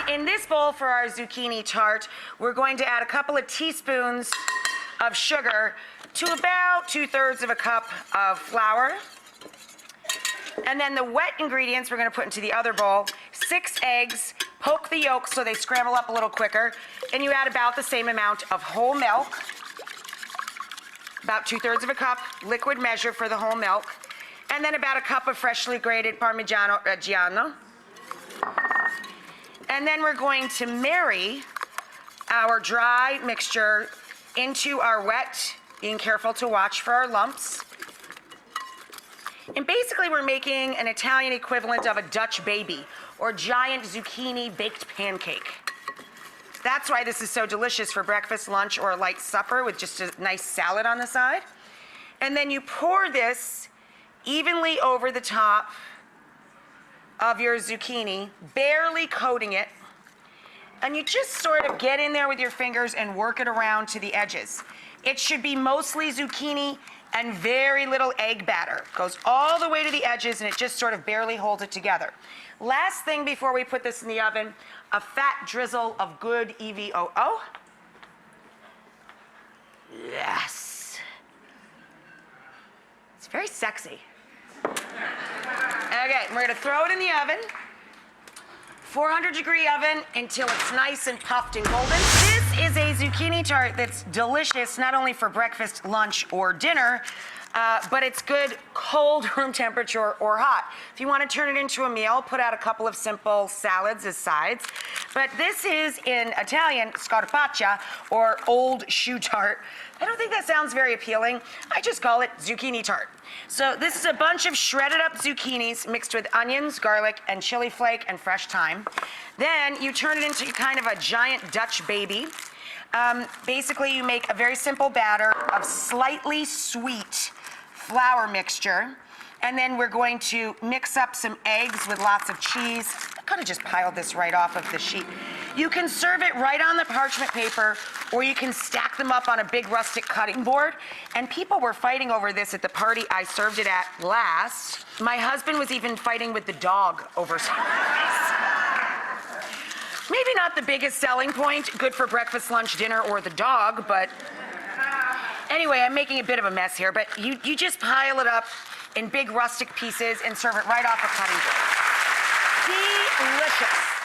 in this bowl for our zucchini tart, we're going to add a couple of teaspoons of sugar to about 2/3 of a cup of flour. And then the wet ingredients we're going to put into the other bowl. 6 eggs, poke the yolks so they scramble up a little quicker. And you add about the same amount of whole milk. About 2/3 of a cup, liquid measure for the whole milk. And then about a cup of freshly grated Parmigiano Reggiano. And then we're going to marry our dry mixture into our wet, being careful to watch for our lumps. And basically we're making an Italian equivalent of a Dutch baby or giant zucchini baked pancake. That's why this is so delicious for breakfast, lunch, or a light supper with just a nice salad on the side. And then you pour this evenly over the top of your zucchini, barely coating it. And you just sort of get in there with your fingers and work it around to the edges. It should be mostly zucchini and very little egg batter. Goes all the way to the edges and it just sort of barely holds it together. Last thing before we put this in the oven, a fat drizzle of good EVOO. Yes. It's very sexy. Okay, we're gonna throw it in the oven. 400-degree oven until it's nice and puffed and golden. This is a zucchini tart that's delicious not only for breakfast, lunch, or dinner, but it's good cold room temperature or hot. If you want to turn it into a meal, put out a couple of simple salads as sides. But this is, in Italian, Scarpaccia, or old shoe tart. I don't think that sounds very appealing. I just call it zucchini tart. So this is a bunch of shredded up zucchinis mixed with onions, garlic, and chili flake and fresh thyme. Then you turn it into kind of a giant Dutch baby. Basically, you make a very simple batter of slightly sweet flour mixture. And then we're going to mix up some eggs with lots of cheese. I could have just piled this right off of the sheet. You can serve it right on the parchment paper, or you can stack them up on a big rustic cutting board. And people were fighting over this at the party I served it at last. My husband was even fighting with the dog over some of this. Maybe not the biggest selling point, good for breakfast, lunch, dinner, or the dog, but anyway, I'm making a bit of a mess here, but you just pile it up in big rustic pieces and serve it right off a cutting board. Delicious.